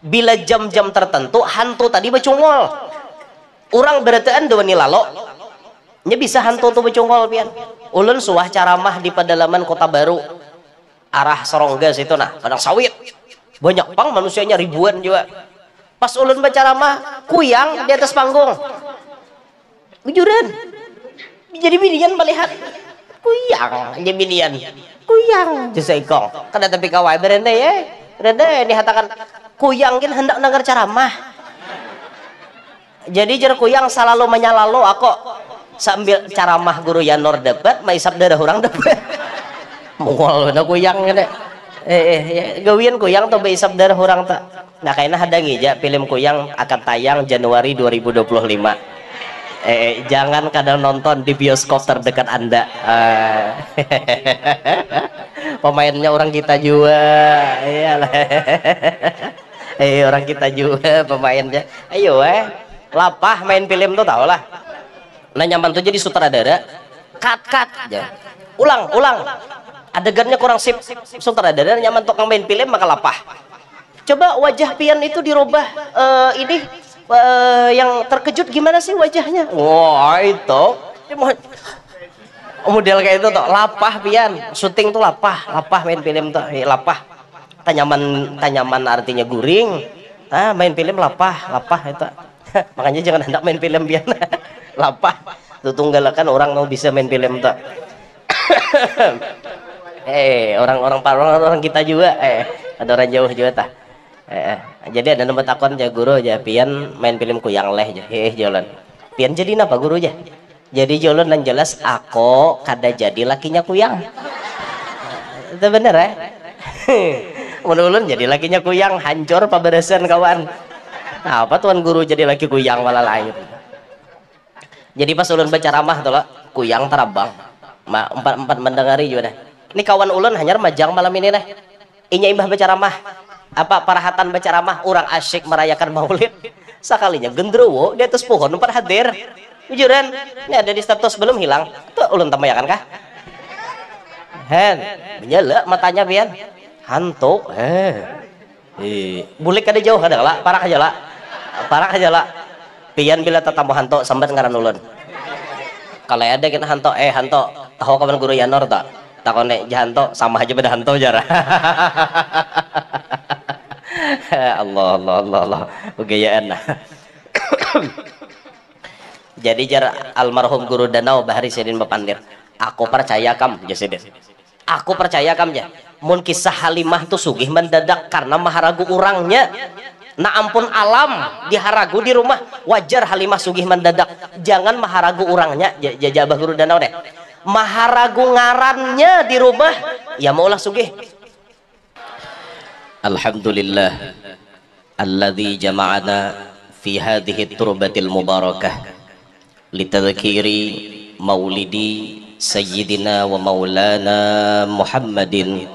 bila jam-jam tertentu hantu tadi becungol orang berataan dua nilalo nya bisa hantu tuh becungol pian ulun suah caramah di pedalaman Kota Baru arah Sorongga situ nah Padang Sawit banyak pang manusianya ribuan juga pas ulun bercaramah kuyang di atas panggung ujuran jadi binian melihat kuyang jadi binian kuyang jasa ikong kada tapi kawai berenda ya berenda dihatakan kuyang kan hendak dengar ceramah jadi jer kuyang selalu menyalalu aku sambil ceramah guru Yanor dapat maisap darah orang dapat mongol na kuyang kan gawian kuyang tuh maisap darah orang tak nah kayaknya ada ngija film kuyang akan tayang Januari 2025 jangan kadang nonton di bioskop terdekat Anda pemainnya orang kita juga iyalah orang kita juga pemainnya ayo lapah main film tuh tau lah nah nyaman tuh jadi sutradara cut aja ulang adegannya kurang sip sutradara nyaman tuh main film maka lapah coba wajah pian itu dirubah ini yang terkejut gimana sih wajahnya wah itu model kayak itu tuh lapah pian syuting tuh lapah main film tuh lapah tanyaman artinya guring main film lapah itu makanya jangan hendak main film pian lapah tuh tunggalakan orang mau bisa main film tuh orang kita juga ada orang jauh juga tah jadi ada nomor takon ya guru ya pian main film kuyang leh jalan pian jadi napa guru ya jadi jalan dan jelas aku kada jadi lakinya kuyang itu bener menulun jadi lakinya kuyang hancur pabarasan kawan nah, apa tuan guru jadi laki kuyang malah lain jadi pas ulun baca ramah tuh lah kuyang terabang empat mendengari juga dah ini kawan ulun hanya majang malam ini dah inya imbah baca ramah apa parahatan baca ramah orang asyik merayakan maulid sekalinya gendruwo di atas pohon empat hadir jujuran ini ada di status belum hilang tuh ulun tamayakan kah menyala matanya pian hantu bulik ada jauh ada lah parah aja lah pian bila tetamu hantu sambat ngaran ulun kalau ada kita hantu hantu tahu kawan guru Yanor tak takone hantu sama aja beda hantu jar Allah begayaan nah jadi jar almarhum guru Danau Bahari Sidin Bapandir aku percaya kam jasidin aku percaya kam ya mun kisah Halimah tuh sugih mendadak karena maharagu orangnya nah ampun alam diharagu di rumah wajar Halimah sugih mendadak jangan maharagu orangnya jabah guru Danau deh maharagu ngarannya di rumah ya maulah sugih Alhamdulillah alladzi jama'ana fi hadhihi turbatil mubarakah litadhkiri maulidi sayyidina wa maulana Muhammadin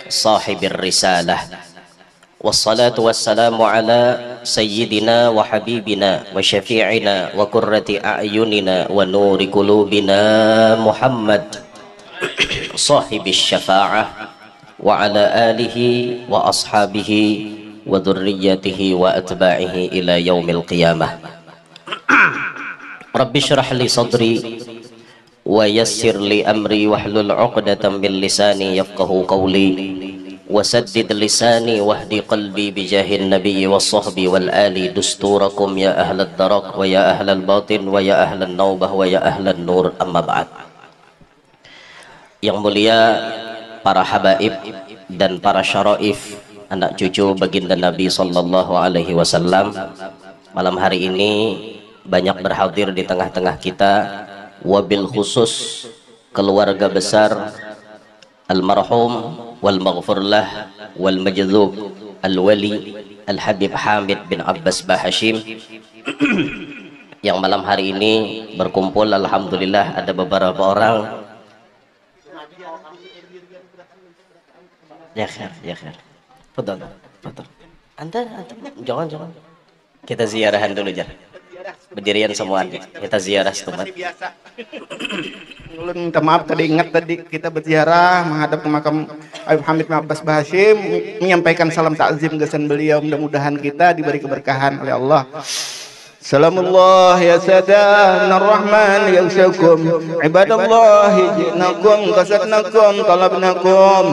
sahibir risalah wassalatu wassalamu ala sayyidina wa habibina wa syafi'ina wa qurrati a'yunina wa nuri qulubina Muhammad sahibis syafa'ah wa ala alihi wa ashabihi wa dhurriyyatihi wa atba'ihi ila yaumil qiyamah Rabbi syrah li sadri wa yassir li amri wahlul 'uqdatam min lisani yafqahu qawli wasaddid lisani wahdi qalbi bijahin nabiyyi wassahbi wal ali dusturakum ya ahlad darak wa ya ahlal batin wa ya ahlan naubah wa ya ahlan nur amma ba'd yang mulia para habaib dan para syaraif anak cucu baginda Nabi sallallahu alaihi wasallam malam hari ini banyak berhadir di tengah-tengah kita wabil khusus keluarga besar almarhum wal maghfurlah wal majdzub al wali al habib Hamid bin Abbas Bahashim yang malam hari ini berkumpul. Alhamdulillah ada beberapa orang ya khair betul anda jangan kita ziarahan dulu jar berdirian semua kita ziarah setempat. Ulun minta maaf tadi ingat tadi kita berziarah menghadap ke makam Habib Hamid bin Abbas Bahashim menyampaikan salam takzim kesan beliau. Mudah-mudahan kita diberi keberkahan oleh Allah. Salamullah ya sadah minar rahman yaghshakum ibadallah ji'nakum qasadnakum talabnakum.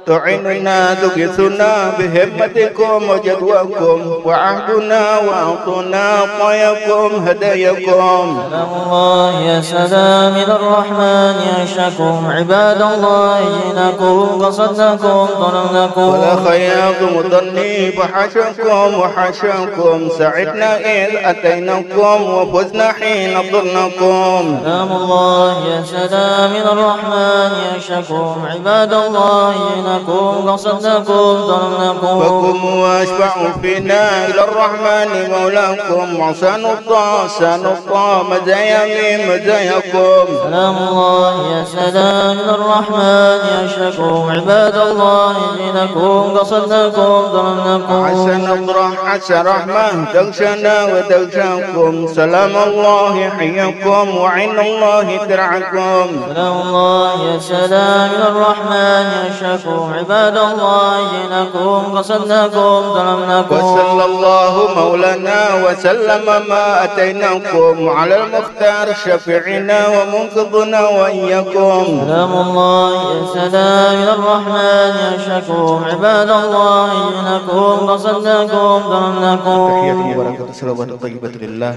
تعيننا تغيثنا بهمتكم وجدواكم وعهدنا وأعطنا طيكم هدايكم. الله يا سلام الرحمن يعشكم عباد الله جئناكم قصدناكم طلبناكم. ولا خياكم ظني فحشكم وحشاكم سعدنا إذ أتيناكم وفزنا حين ضرناكم. سلام الله يا سلام الرحمن يعشكم عباد الله جئناكم قصدناكم طلبناكم. فقوموا واشفعوا فينا إلى الرحمن مولاكم وعسان الله مزايا من مزاياكم. سلام الله يا سلام الرحمن يعشكم عباد الله جئناكم قصدناكم طلبناكم. عسى نطرح عسى رحمة تغشنا وتغشاكم. سلام الله حياكم وعين الله ترعكم. سلام الله يا سلام الرحمن يعشكم عباد الله جئناكم قصدناكم طلبناكم. وصلى الله مولانا وسلم ما أتيناكم على المختار شفيعنا ومنقذنا وإياكم. سلام الله يا سلام الرحمن يعشكم عباد الله جئناكم قصدناكم طلبناكم. تحية وبركة الصلوات الطيبة لله.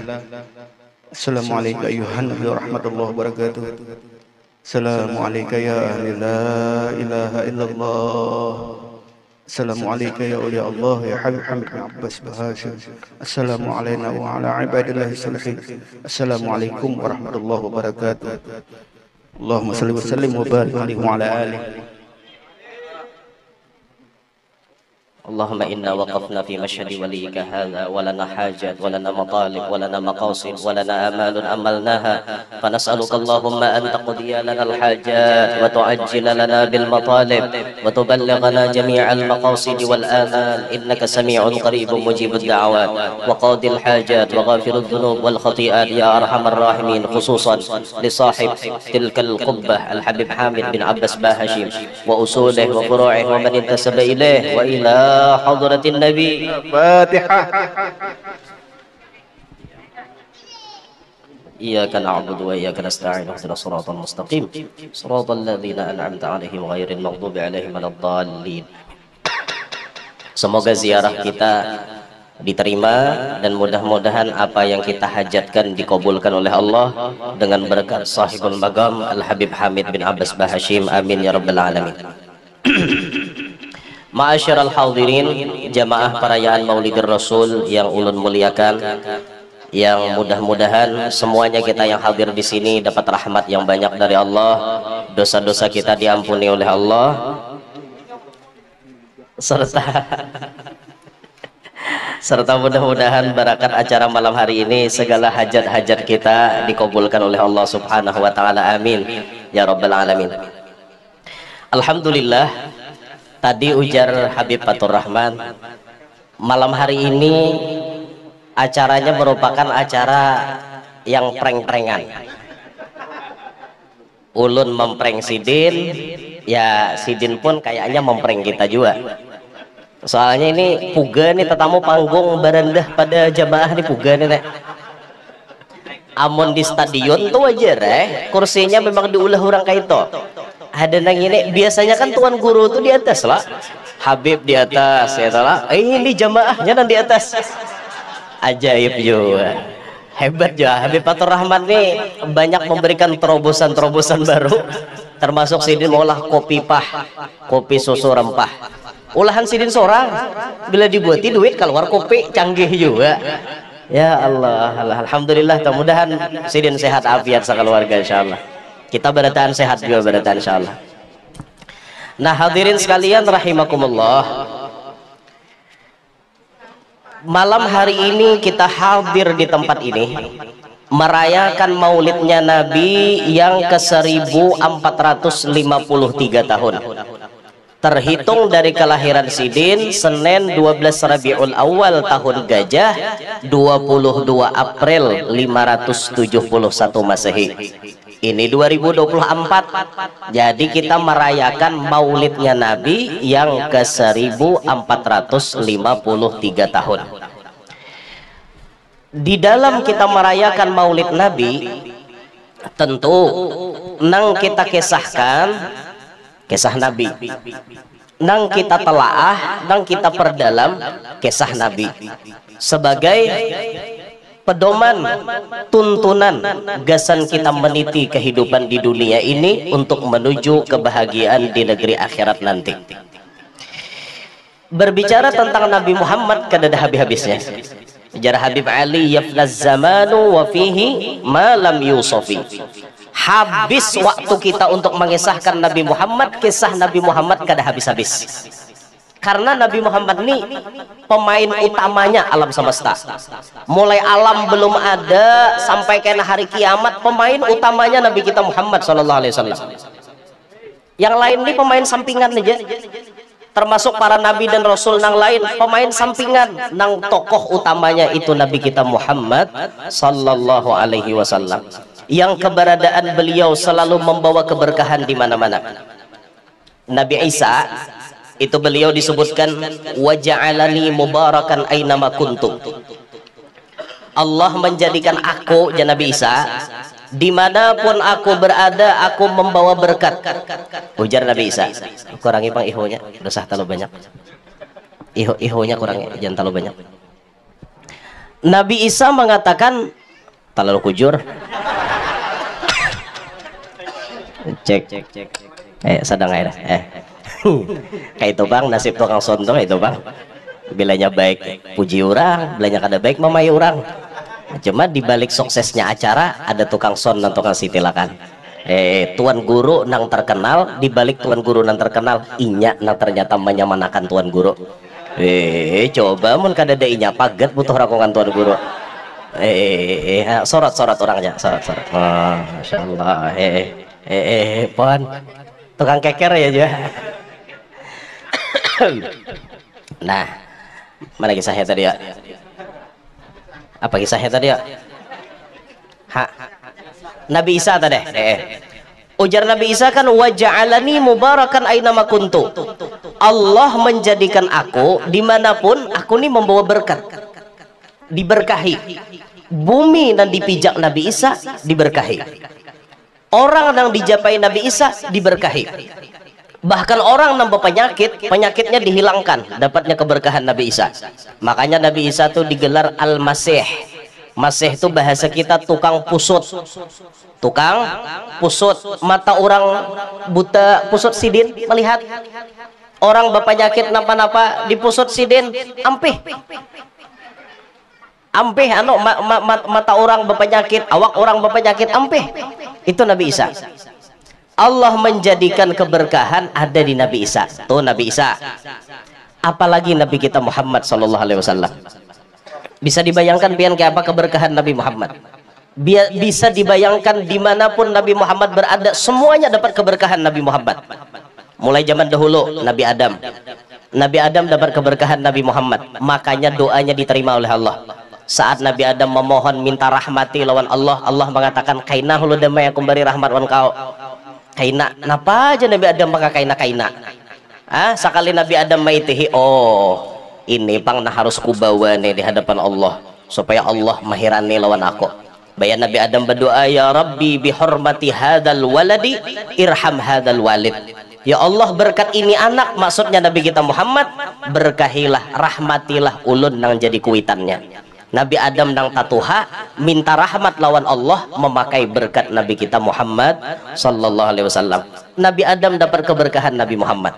السلام عليك أيها النبي ورحمة الله وبركاته. السلام عليك يا أهل لا إله إلا الله. السلام عليك يا أولياء الله يا حبيب حمد بن عباس بهاشم. السلام علينا وعلى عباد الله الصالحين. السلام عليكم ورحمة الله وبركاته. اللهم صل وسلم وبارك عليه وعلى آله. اللهم إنا وقفنا في مشهد وليك هذا ولنا حاجات ولنا مطالب ولنا مقاصد ولنا آمال أملناها فنسألك اللهم أن تقضي لنا الحاجات وتعجل لنا بالمطالب وتبلغنا جميع المقاصد والآمال إنك سميع قريب مجيب الدعوات وقاضي الحاجات وغافر الذنوب والخطيئات يا أرحم الراحمين. خصوصا لصاحب تلك القبة الحبيب حامد بن عباس باهشيم وأصوله وفروعه ومن انتسب إليه وإلى حضرة النبي. فاتحة. إياك نعبد وإياك نستعين اهدنا الصراط المستقيم صراط الذين أنعمت عليهم غير المغضوب عليهم ولا الضالين. Semoga ziarah kita diterima dan mudah-mudahan apa yang kita hajatkan dikabulkan oleh Allah dengan berkat sahibul magam Al-Habib Hamid bin Abbas Bahashim. Amin ya rabbal alamin. Ma'asyiral hadirin, jamaah perayaan Maulidur Rasul yang ulun muliakan, yang mudah-mudahan semuanya kita yang hadir di sini dapat rahmat yang banyak dari Allah, dosa-dosa kita diampuni oleh Allah, serta mudah-mudahan barakat acara malam hari ini segala hajat-hajat kita dikabulkan oleh Allah Subhanahu wa taala. Amin ya rabbal alamin. Alhamdulillah, tadi ujar Habib Fatur Rahman, malam hari ini acaranya merupakan acara yang prank-prankan. Ulun memprank Sidin, ya Sidin pun kayaknya memprank kita juga. Soalnya ini puga nih tetamu panggung berendah pada jamaah nih puga nih. Amun di stadion tuh wajar kursinya memang diulah orang kayak itu. Ada nang ini biasanya kan tuan guru tuh di atas lah, Habib di atas ya salah. Ini jamaahnya dan di atas. Ajaib juga, hebat juga. Habib Fatur Rahman nih banyak memberikan terobosan-terobosan baru, termasuk Sidin mengolah kopi pah, kopi susu rempah. Olahan Sidin seorang bila dibuati duit keluar kopi canggih juga. Ya Allah, alhamdulillah. Mudah-mudahan Sidin sehat afiat sekeluarga insyaallah. Kita berataan sehat juga berataan insyaallah. Nah hadirin sekalian rahimakumullah, malam hari ini kita hadir di tempat ini merayakan maulidnya Nabi yang ke 1453 tahun. terhitung dari kelahiran Sidin Senin 12 Rabiul Awal tahun Gajah 22 April 571 Masehi. Ini 2024. Jadi kita merayakan maulidnya Nabi yang ke 1453 tahun. Di dalam kita merayakan maulid Nabi, tentu nang kita kisahkan kisah Nabi, nang kita telaah, nang kita perdalam kisah Nabi sebagai pedoman, tuntunan, gasan kita meniti kehidupan di dunia ini untuk menuju kebahagiaan di negeri akhirat nanti. Berbicara tentang Nabi Muhammad kada ada habis-habisnya. Jar Habib Ali yafnaz zamanu wa fihi ma lam yusofi. Habis waktu kita untuk mengisahkan Nabi Muhammad, kisah Nabi Muhammad kada habis-habis. Karena Nabi Muhammad ini pemain utamanya alam semesta. Mulai alam belum ada sampai kena hari kiamat, pemain utamanya Nabi kita Muhammad SAW. Yang lain ini pemain sampingan aja. Termasuk para nabi dan rasul nang lain pemain sampingan, nang tokoh utamanya itu Nabi kita Muhammad sallallahu alaihi wasallam, yang keberadaan beliau selalu membawa keberkahan di mana-mana. Nabi Isa itu beliau disebutkan waja'alani mubarakan ainama kuntum. Allah menjadikan aku, ya Nabi Isa, dimanapun aku berada aku membawa berkat. Ujar Nabi Isa. Kurangi pang ihonya, dosah terlalu banyak. Ihonya kurangi, jangan terlalu banyak. Nabi Isa mengatakan terlalu kujur. Cek. Sedang air. Kayak itu bang, nasib tukang sondong itu bang. Bilanya baik puji orang, bilanya kada baik mamai orang. Cuma dibalik suksesnya acara ada tukang son dan tukang sitilakan. Tuan guru nang terkenal, dibalik tuan guru nang terkenal inya nang ternyata menyamanakan tuan guru. Coba mun kada ada inya paget butuh rakongan tuan guru. Sorot orangnya, sorot. Masya Allah. Pon tukang keker ya juga. Nah, mana kisahnya tadi ya? Apa kisahnya tadi ya? Nabi Isa tadi. Ujar Nabi Isa kan waja'alani mubarakan ainama kuntu. Allah menjadikan aku dimanapun aku nih membawa berkat, diberkahi. Bumi dan dipijak Nabi Isa diberkahi. Orang yang dijapai Nabi Isa diberkahi. Bahkan orang nambah penyakitnya dihilangkan, dapatnya keberkahan Nabi Isa. Makanya Nabi Isa tuh digelar Al-Masih. Masih itu bahasa kita tukang pusut. Tukang pusut. Mata orang buta pusut sidin melihat. Orang berpenyakit napa-napa dipusut sidin, ampih. Ampih mata orang berpenyakit, awak orang berpenyakit, ampih. Itu Nabi Isa. Allah menjadikan keberkahan ada di Nabi Isa. Tuh Nabi Isa. Apalagi Nabi kita Muhammad sallallahu alaihi wasallam. Bisa dibayangkan pian kayak apa keberkahan Nabi Muhammad. Bisa dibayangkan dimanapun Nabi Muhammad berada, semuanya dapat keberkahan Nabi Muhammad. Mulai zaman dahulu Nabi Adam. Nabi Adam dapat keberkahan Nabi Muhammad. Makanya doanya diterima oleh Allah. Saat Nabi Adam memohon minta rahmati lawan Allah, Allah mengatakan kaina hulu damai aku beri rahmat wan kau. Kaina, napa aja Nabi Adam maka kaina. Sekali Nabi Adam maitihi, oh ini pang nah harus kubawa nih di hadapan Allah supaya Allah mahirani lawan aku. Bayan Nabi Adam berdoa, ya Rabbi bihormati hadal waladi irham hadal walid. Ya Allah berkat ini anak, maksudnya Nabi kita Muhammad, berkahilah, rahmatilah ulun nang jadi kuitannya. Nabi Adam nang tatuha minta rahmat lawan Allah memakai berkat Nabi kita Muhammad sallallahu alaihi wasallam. Nabi Adam dapat keberkahan Nabi Muhammad.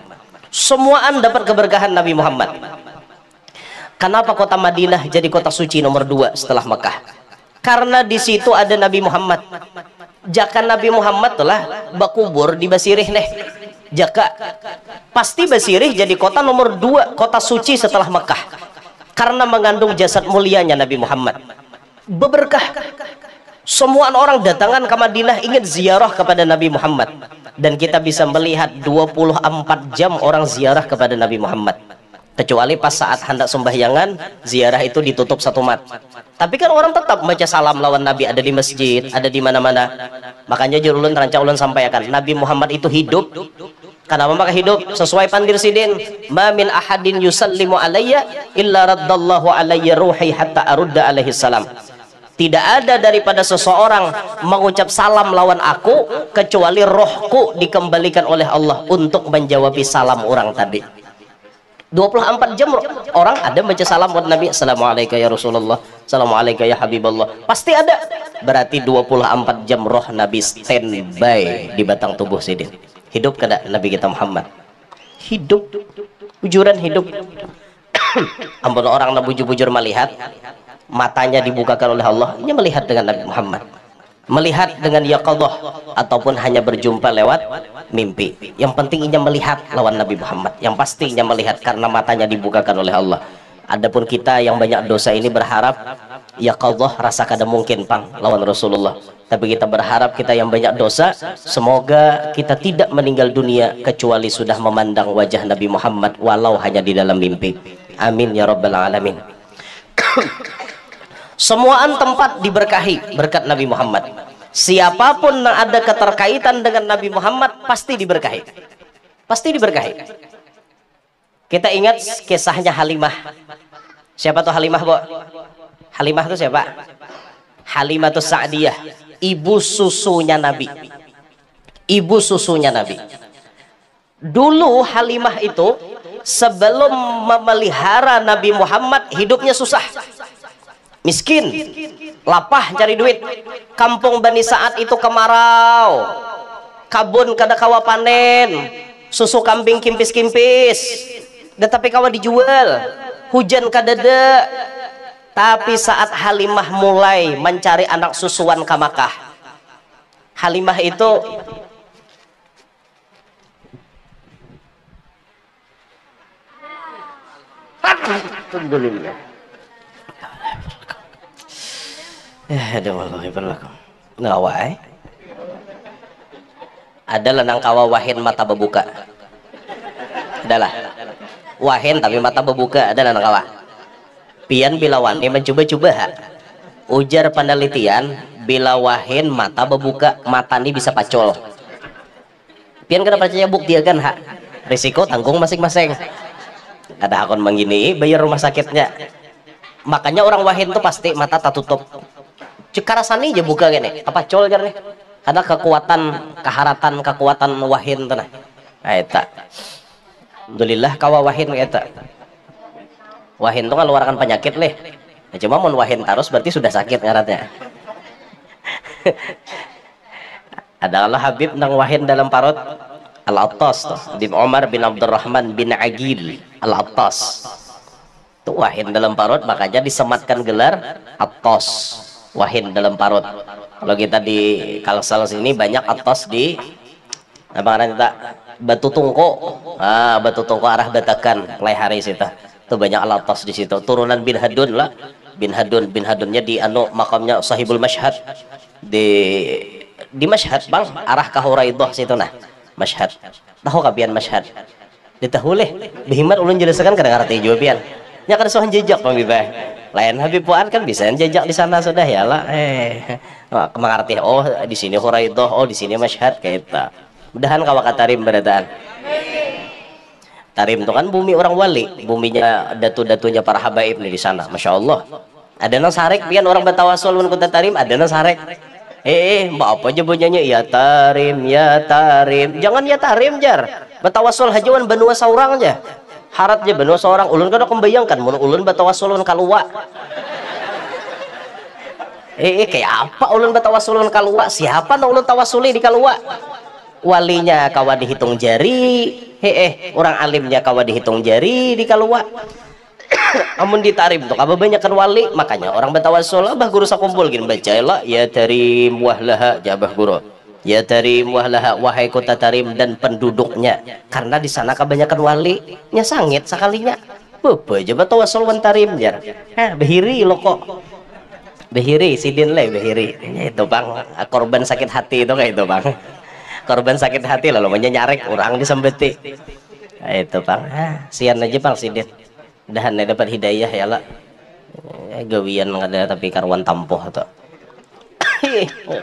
Semuaan dapat keberkahan Nabi Muhammad. Kenapa kota Madinah jadi kota suci nomor 2 setelah Mekah? Karena di situ ada Nabi Muhammad. Jaka Nabi Muhammad telah bakubur di Basirih nih. Jaka pasti Basirih jadi kota nomor 2 kota suci setelah Mekah. Karena mengandung jasad mulianya Nabi Muhammad. Beberkah. Semua orang datangan ke Madinah ingin ziarah kepada Nabi Muhammad, dan kita bisa melihat 24 jam orang ziarah kepada Nabi Muhammad, kecuali pas saat hendak sembahyangan ziarah itu ditutup satu mat. Tapi kan orang tetap baca salam lawan Nabi, ada di masjid, ada di mana-mana. Makanya jurulun terancang ulun sampaikan, Nabi Muhammad itu hidup. Kenapa maka hidup? Sesuai pandir sidin, ma min ahadin yusallimu alayya illa raddallahu alayya ruhi hatta arudda alaihi salam. Tidak ada daripada seseorang mengucap salam lawan aku kecuali rohku dikembalikan oleh Allah untuk menjawab salam orang tadi. 24 jam orang ada baca salam buat Nabi. Assalamualaikum ya Rasulullah, Assalamualaikum ya Habibullah. Pasti ada. Berarti 24 jam roh Nabi standby di batang tubuh sidin. Hidup kada Nabi kita Muhammad? Hidup. Bujuran hidup. Ampun orang na bujur-bujur melihat, matanya dibukakan oleh Allah, dia melihat dengan Nabi Muhammad, melihat dengan yaqadhah ataupun hanya berjumpa lewat mimpi. Yang penting ia melihat lawan Nabi Muhammad, yang pasti ia melihat karena matanya dibukakan oleh Allah. Adapun kita yang banyak dosa ini berharap yaqadhah rasa kada mungkin pang lawan Rasulullah, tapi kita berharap kita yang banyak dosa semoga kita tidak meninggal dunia kecuali sudah memandang wajah Nabi Muhammad walau hanya di dalam mimpi. Amin ya rabbal alamin. Semuaan tempat diberkahi berkat Nabi Muhammad. Siapapun yang ada keterkaitan dengan Nabi Muhammad pasti diberkahi. Pasti diberkahi. Kita ingat kisahnya Halimah. Siapa tuh Halimah, Bu? Halimah itu siapa? Halimah itu Sa'diyah, ibu susunya Nabi. Ibu susunya Nabi. Dulu Halimah itu sebelum memelihara Nabi Muhammad hidupnya susah. Miskin, lapah cari duit. Kampung Bani Sa'ad itu kemarau, kabun kada kawa panen, susu kambing kimpis-kimpis, tapi kawa dijual, hujan kadada. Tapi saat Halimah mulai mencari anak susuan ke Makkah, Halimah itu ada wallahi berlaku ngawai adalah nang kawa wahin mata berbuka, adalah wahin tapi mata berbuka, adalah nang kawa pian bila wani mencoba-coba ujar penelitian bila wahin mata berbuka mata ini bisa pacol. Pian kada percaya buktiakan risiko tanggung masing-masing. Ada akun mengini bayar rumah sakitnya. Makanya orang wahin tuh pasti mata tak tutup. Cekarasani aja buka gini, apa col jar nih? Karena kekuatan kekuatan wahin tuh nah. Eta. Alhamdulillah kawa wahin eta. Wahin tuh ngeluarkan penyakit leh. Nah, cuma mun wahin terus berarti sudah sakit ngarannya. Adalah Habib nang wahin dalam parut Al-Attas di Umar bin Abdurrahman bin Agil Al-Attas. Itu wahin dalam parut, makanya disematkan gelar Attas, wahin dalam parut. Kalau kita di Kalsel sini banyak Attas di apa namanya Batu Tungko. Batu Tungko arah Batakan, Lehari situ. Itu banyak Al-Attas di situ. Turunan bin Hadun lah. Bin Hadunnya di makamnya Sahibul Mashhad di Mashhad bang, arah ke Huraidah situ nah. Mashhad. Tahu kapian Mashhad? Ditahuleh. Bihimat ulun jelaskan kadang arti jawabian. Nya kada sohan jejak Bang Bibah. Lain Habib Fuad kan bisa jejak di sana sudah ya lah. Mengerti oh di sini Huraidah, oh di sini Mashhad kayak itu. Mudahan kawak tarim berataan. Tarim itu kan bumi orang wali, buminya datu-datunya para habaib nih di sana, masya Allah. Ada nang sarek, pian orang batawasul mun kuda tarim, ada nang sarek. Mbak apa aja bunyinya ya tarim, ya tarim. Jangan ya tarim jar. Batawasul hajuan benua saurang aja. Harat aja benua seorang. Ulun kan membayangkan, mun ulun batawasulun kalua. Kayak apa ulun batawasulun kalua? Siapa nang ulun tawasuli di kalua? Walinya kawa dihitung jari, orang alimnya kawa dihitung jari di kalua. Amun ditarim tuh apa banyak kan wali, makanya orang batawasul abah guru sakumpul gini bacalah ya tarim wahlaha jabah guru ya tarim wahlaha wahai kota tarim dan penduduknya, karena di sana kebanyakan wali nya sangit sekalinya bapa aja batawasul wan tarim jar behiri lo kok Behiri, sidin le behiri. Itu bang, korban sakit hati itu kayak itu bang. Korban sakit hati lalu nyarek orang disembeti. Itu bang, sian aja bang sidin. Udahan dapat hidayah ya lah. Gawian ada tapi karuan tampoh atau.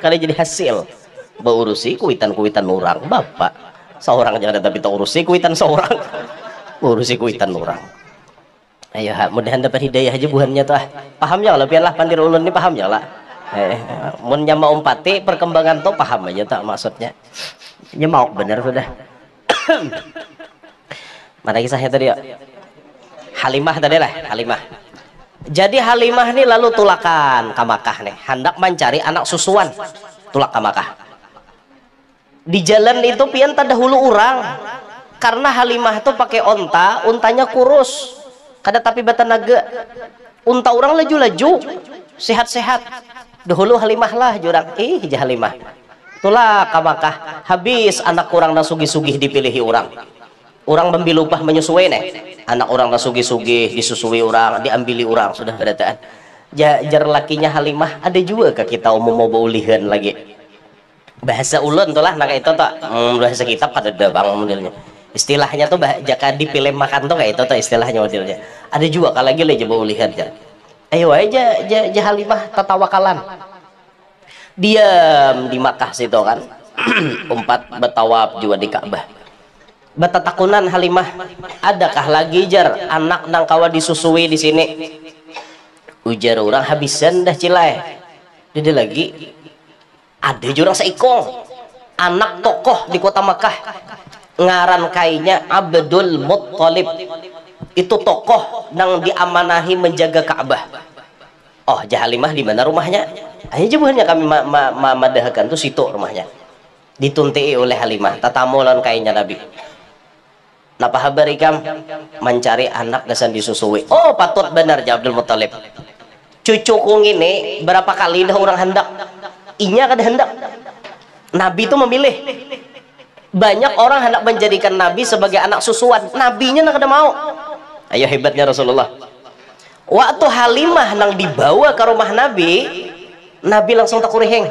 Kali jadi hasil. Berurusi kuitan-kuitan orang, bapak. Seorang jangan tapi tak urusi kuitan seorang. Urusi kuitan orang. Ayo mudahan dapat hidayah aja buhannya tuh. Pahamnya lah biarlah pandir ulun ini pahamnya lah. Mun nyama umpati perkembangan tuh paham aja tak maksudnya. Nya mau bener sudah. Mana kisahnya tadi ya? Halimah tadi lah, Halimah. Jadi Halimah ini lalu tulakan ke Makkah nih, hendak mencari anak susuan. Tulak ke Makkah. Di jalan itu pian terdahulu orang. Karena Halimah tuh pakai onta, untanya kurus. Kada tapi batanaga unta orang laju-laju sehat-sehat dahulu Halimah lah jurang Halimah itulah ka Makkah habis anak orang na sugih-sugih dipilihi orang membilupah menyusui nih anak orang na sugih-sugih disusui orang diambili orang sudah berataan jar lakinya Halimah ada juga ke kita umum mau baulihan lagi bahasa ulun tuh lah nah itu tak bahasa kitab kada ada bang modelnya istilahnya tuh jika dipilih makan tuh kayak itu tuh istilahnya modelnya ada juga kalau lagi coba lihat ya ayo aja Halimah tatawakalan diam di Makkah situ kan umpat bertawaf juga di Ka'bah betatakunan Halimah adakah lagi jar anak nang kawa disusui di sini ujar orang habisan dah cilai dia lagi ada jurang seikong anak tokoh di kota Makkah ngaran kainya Abdul Muttalib itu tokoh yang diamanahi menjaga Ka'bah. Oh Halimah di mana rumahnya? Ayo jebuhannya kami madahkan tuh situ rumahnya ditunti oleh Halimah tatamu lawan kainya Nabi napa habar ikam mencari anak gasan disusui oh patut benar ja Abdul Muttalib cucuku ini berapa kali dah orang hendak inya kada hendak Nabi itu memilih banyak orang hendak menjadikan Nabi sebagai anak susuan nabinya nak ada mau ayo hebatnya Rasulullah waktu Halimah nang dibawa ke rumah Nabi langsung takuriheng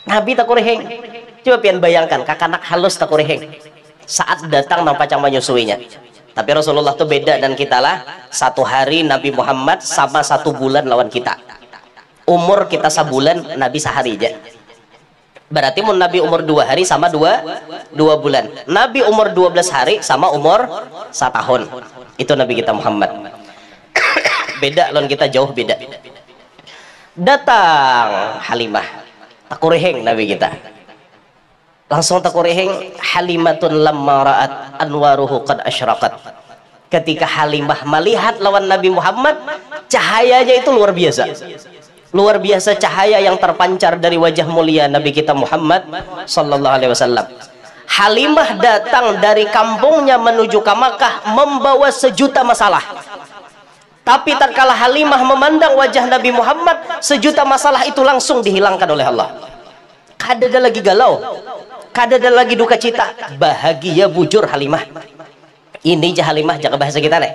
Nabi takuriheng coba pian bayangkan kakanak halus takuriheng saat datang nang pacang menyusuinya tapi Rasulullah tuh beda dan kita lah 1 hari Nabi Muhammad sama 1 bulan lawan kita umur kita sebulan Nabi sehari aja berarti mun Nabi umur 2 hari sama 2 bulan Nabi umur 12 hari sama umur 1 tahun itu Nabi kita Muhammad beda lawan kita jauh beda datang Halimah takuriheng Nabi kita langsung takuriheng Halimatun lamma ra'at anwaruhu qad asyraqat ketika Halimah melihat lawan Nabi Muhammad cahayanya itu luar biasa cahaya yang terpancar dari wajah mulia Nabi kita Muhammad sallallahu alaihi wasallam. Halimah datang dari kampungnya menuju ke Makkah membawa 1 juta masalah. Tapi tatkala Halimah memandang wajah Nabi Muhammad 1 juta masalah itu langsung dihilangkan oleh Allah. Kada ada lagi galau, kada ada lagi duka cita, bahagia bujur Halimah. Ini jah Halimah jaga bahasa kita nih.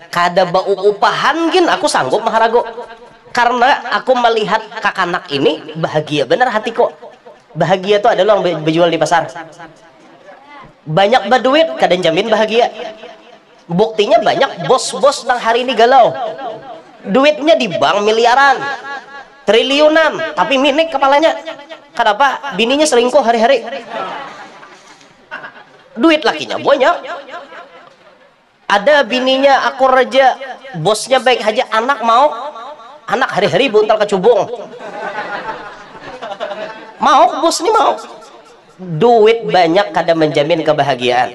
Kada bau upahan gin aku sanggup maharago. Karena aku melihat kakanak ini bahagia bener hatiku bahagia tuh adalah yang berjual di pasar banyak berduit kadang jamin bahagia buktinya banyak bos-bos nang hari ini galau duitnya di bank miliaran triliunan tapi minik kepalanya kenapa bininya selingkuh hari-hari duit lakinya banyak ada bininya akur aja bosnya baik aja anak hari-hari buntal kecubung mau bos nih mau duit banyak kada menjamin kebahagiaan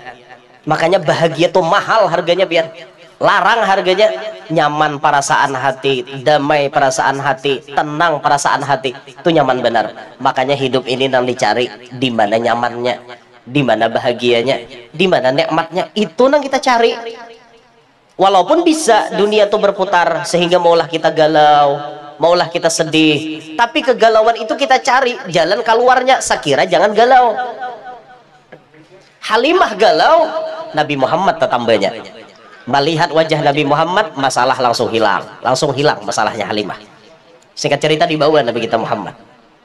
makanya bahagia tuh mahal harganya biar larang harganya nyaman perasaan hati damai perasaan hati tenang perasaan hati itu nyaman benar makanya hidup ini nang dicari di mana nyamannya di mana bahagianya di mana nikmatnya itu nang kita cari. Walaupun bisa dunia itu berputar sehingga maulah kita galau, maulah kita sedih, tapi kegalauan itu kita cari jalan keluarnya. Sakira jangan galau. Halimah galau, Nabi Muhammad tetambahnya. Melihat wajah Nabi Muhammad, masalah langsung hilang masalahnya Halimah. Singkat cerita dibawa Nabi kita Muhammad.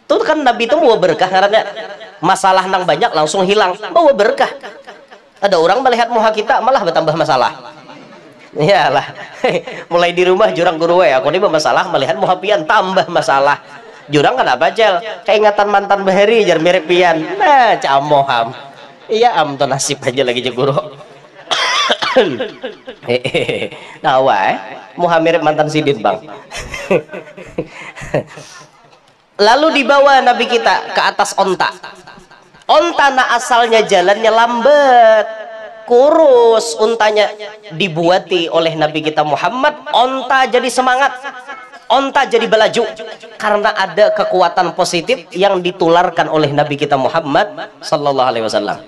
Tuh kan Nabi itu bawa berkah karena masalah nang banyak langsung hilang, bawa berkah. Ada orang melihat muha kita malah bertambah masalah. Iyalah. Mulai di rumah jurang guru aku ini bermasalah melihat muha pian tambah masalah. Jurang kenapa cel? Keingatan mantan bahari jar mirip pian. Nah, camoham. Iya am tuh nasib aja lagi je guru. Nah, wae muha mirip mantan sidin, Bang. Lalu dibawa Nabi kita ke atas onta. Onta na asalnya jalannya lambat, kurus, untanya dibuati oleh Nabi kita Muhammad, onta jadi semangat, onta jadi belaju karena ada kekuatan positif yang ditularkan oleh Nabi kita Muhammad sallallahu alaihi wasallam.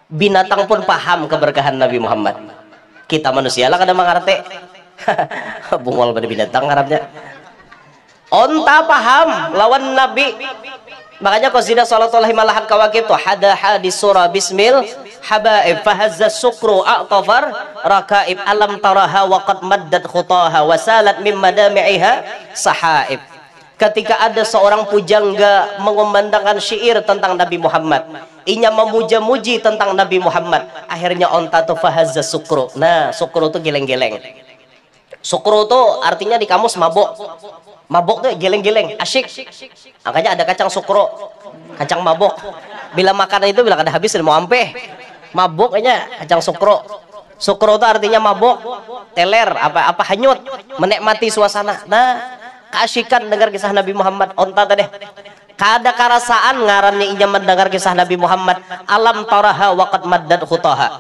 Binatang pun paham keberkahan Nabi Muhammad. Kita manusia lah kadang mengerti. Bungol pada binatang harapnya. Onta paham lawan Nabi. Makanya qasidah sallallahu malahat kawakib tuh hada hadis surah bismil habaib fahazza sukru a'tafar rakaib alam taraha wa qad maddat khutaha wasalat mim madami'iha sahaib. Ketika ada seorang pujangga mengumandangkan syair tentang Nabi Muhammad, inya memuja-muji tentang Nabi Muhammad, akhirnya onta tuh fahazza sukru. Nah, sukru tuh geleng-geleng. Sukru tuh artinya di kamus mabok. Mabok tuh geleng-geleng, asyik. Makanya ada kacang sukro, kacang mabok. Bila makan itu bila kada habis mau ampe. Mabok kayaknya kacang sukro. Sukro itu artinya mabok, teler, apa hanyut, menikmati suasana. Nah, keasyikan dengar kisah Nabi Muhammad. Onta tadi. Kada karasaan ngarannya inya mendengar kisah Nabi Muhammad. Alam taraha waqad maddat khutaha.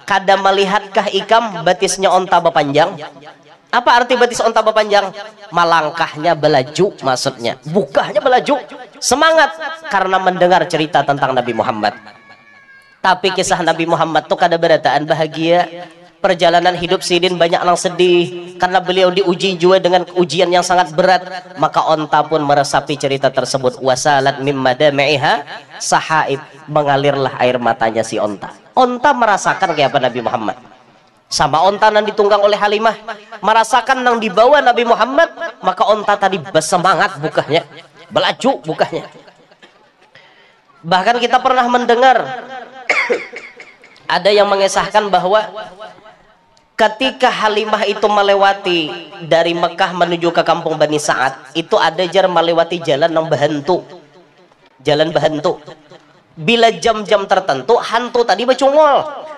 Kada melihatkah ikam batisnya onta bepanjang? Apa arti batis onta bepanjang? Malangkahnya belaju maksudnya. Bukahnya belaju. Semangat karena mendengar cerita tentang Nabi Muhammad. Tapi kisah Nabi Muhammad tuh kada berataan bahagia. Perjalanan hidup sidin banyak yang sedih karena beliau diuji juga dengan ujian yang sangat berat. Maka onta pun meresapi cerita tersebut. Wasalat mim madami'iha sahaib. Mengalirlah air matanya si onta. Onta merasakan kayak apa Nabi Muhammad. Sama onta yang ditunggang oleh Halimah merasakan yang dibawa Nabi Muhammad, maka onta tadi bersemangat bukahnya, belaju bukahnya. Bahkan kita pernah mendengar ada yang mengisahkan bahwa ketika Halimah itu melewati dari Mekah menuju ke kampung Bani Sa'ad, itu ada jar melewati jalan yang berhantu, jalan berhantu. Bila jam-jam tertentu hantu tadi bercungol.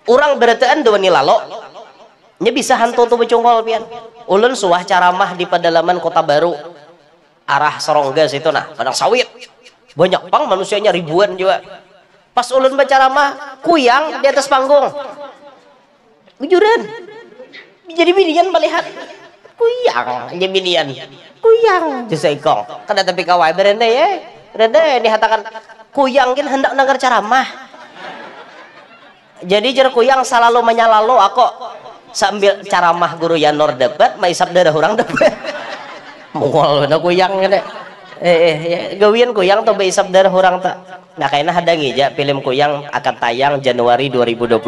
Orang berataan dua nilalo nya bisa hantu tuh becungkol pian. Ulun suah caramah di pedalaman Kota Baru arah Soronggas itu nah padang sawit banyak pang manusianya ribuan juga. Pas ulun bercaramah kuyang di atas panggung ujuran jadi binian melihat kuyang aja binian kuyang jasa ikong kada tapi kawai berende ya berende dihatakan kuyang kan hendak dengar caramah. Jadi jer kuyang selalu menyalalu aku sambil caramah guru Yanor dapat maisap darah orang dapat mongol na kuyang kan gawian kuyang tuh maisap darah orang tak. Nah kayaknya ada ngija film kuyang akan tayang Januari 2025.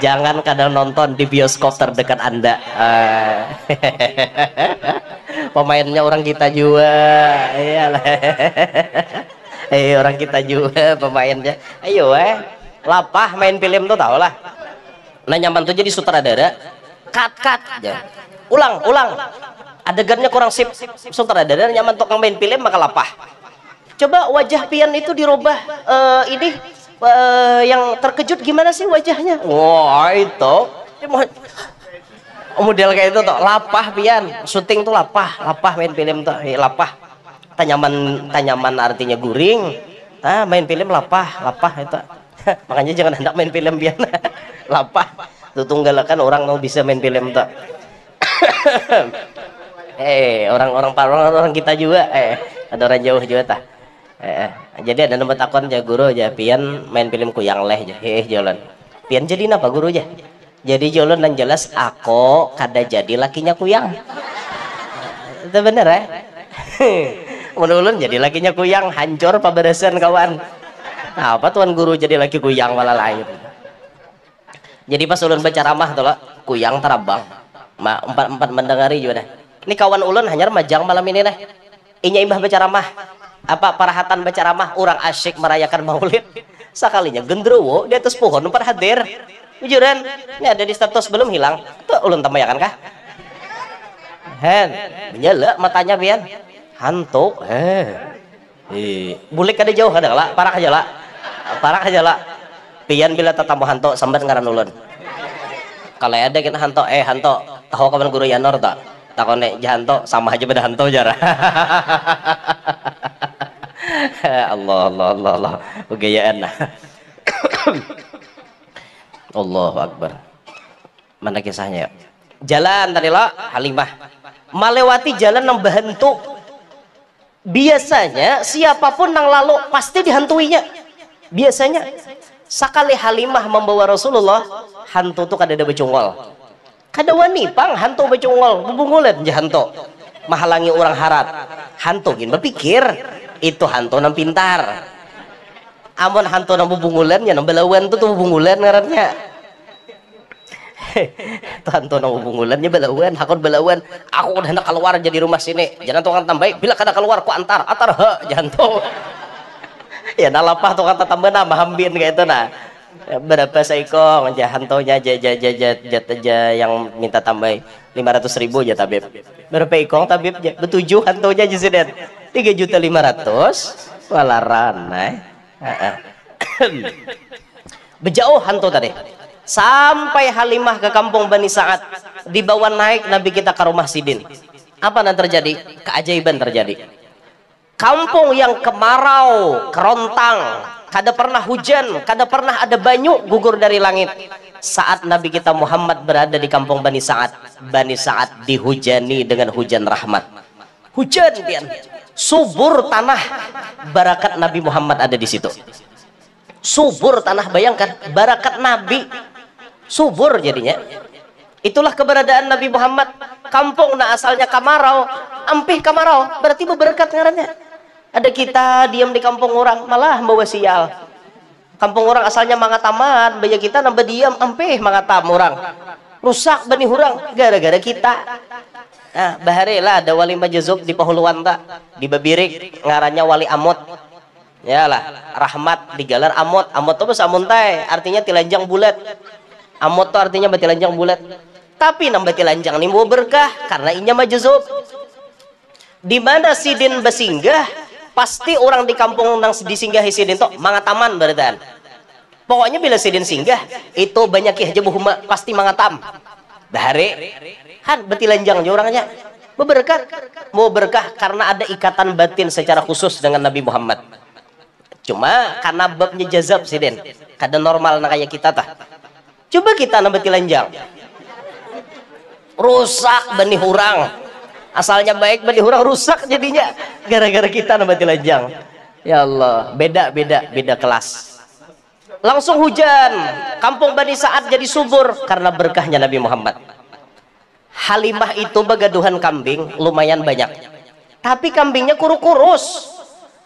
Jangan kadang nonton di bioskop terdekat Anda. Pemainnya orang kita juga. Iyalah. Orang kita juga pemainnya. Ayo lapah main film tuh tau lah. Nah nyaman tuh jadi sutradara cut aja. Ulang adegannya kurang sip. Sutradara nyaman tuh main film maka lapah. Coba wajah pian itu dirubah ini yang terkejut gimana sih wajahnya? Wah itu model kayak itu tuh lapah pian. Syuting tuh lapah main film tuh lapah. Tanyaman artinya guring. Main film lapah itu. Makanya jangan hendak main film biar lapah tuh tunggalakan orang mau bisa main film tak. Orang kita juga ada orang jauh juga tah. Jadi ada nomor takon aja guru aja pian main film kuyang leh aja jalan pian jadi napa guru aja jadi jalan dan jelas aku kada jadi lakinya kuyang itu bener ya. Menulun jadi lakinya kuyang hancur pabarasan kawan. Nah, apa tuan guru jadi laki kuyang malah lain. Jadi pas ulun baca ramah tuh lah kuyang terabang. Empat mendengari juga dah. Ini kawan ulun hanyar majang malam ini nih. Inya imbah berceramah. Apa parahatan berceramah orang asyik merayakan Maulid. Sekalinya gendruwo di atas pohon umpan hadir. Jujuran, ini ada di status belum hilang. Tuh ulun tamayakan kah? Hen, menyala matanya pian. Hantu. Bulik kada jauh kada lah, parah aja lah. Parah aja lah. Pian bila tetamu hantu sambat ngaran ulun. Kalau ada kita hantu, hantu, tahu kapan guru Yanor tak? Takone jahanto sama aja beda hantu jar. Allah, kegayaan nah. Allahu Akbar. Mana kisahnya? Jalan tadi lah Halimah melewati jalan yang berhantu. Biasanya siapapun yang lalu pasti dihantuinya. Biasanya sekali Halimah membawa Rasulullah, hantu tuh kada ada becungol. Kada wani pang hantu becungol, bubungulan je hantu. Mahalangi orang harat. Hantu gin berpikir itu hantu nang pintar. Amun hantu nang bubungulan ya nang belawan tuh bubungulan ngarannya. Itu hantu nang bubungulan ya belawan, hakon belawan. Aku udah hendak keluar jadi rumah sini. Jangan tukang tambah. Bila kada keluar ku antar jantung. Ya nalapah tukang tambah nama hambin kayak itu nah. Berapa seikong aja hantonya aja yang minta tambah 500.000 aja tabib. Berapa ikong tabib aja betujuh hantonya aja siden 3.500.000 walaran bejauh hantu tadi sampai Halimah ke kampung Bani Sa'ad, dibawa naik Nabi kita ke rumah Sidin. Apa yang terjadi? Keajaiban terjadi. Kampung yang kemarau, kerontang, kada pernah hujan, kada pernah ada banyu gugur dari langit. Saat Nabi kita Muhammad berada di kampung Bani Sa'ad dihujani dengan hujan rahmat. Hujan pian, subur tanah, barakat Nabi Muhammad ada di situ. Subur tanah, bayangkan barakat Nabi, subur jadinya. Itulah keberadaan Nabi Muhammad. Kampung na asalnya kamarau, ampih kamarau, berarti berberkat ngarannya. Ada kita diam di kampung orang malah bawa sial. Kampung orang asalnya mangataman, baya kita nambah diam ampeh mangatam orang. Rusak bani hurang gara-gara kita. Nah, bahari lah ada wali majuzub di Pahuluan tak, di Babirik ngarannya Wali Amot. Ya lah, rahmat digalar Amot. Amot itu bahasa Amuntai, artinya tilanjang bulat. Amot itu artinya batilanjang bulat. Tapi nambah tilanjang nih mau berkah karena inya majuzub. Di mana Sidin bersinggah, pasti orang di kampung nang disinggahi Sidin tuh mangataman barataan. Pokoknya bila Sidin singgah itu banyak aja buhuma pasti mangatam. Bahari han betilanjang orangnya berberkah, mau berkah karena ada ikatan batin secara khusus dengan Nabi Muhammad. Cuma karena babnya jazab Sidin kada normal nah kayak kita tah. Coba kita nambah tilanjang rusak bani hurang, asalnya baik bani hurang rusak jadinya gara-gara kita nambah tilanjang. Ya Allah, beda kelas. Langsung hujan, kampung Bani Sa'ad jadi subur karena berkahnya Nabi Muhammad. Halimah itu begaduhan kambing lumayan banyak, tapi kambingnya kurus.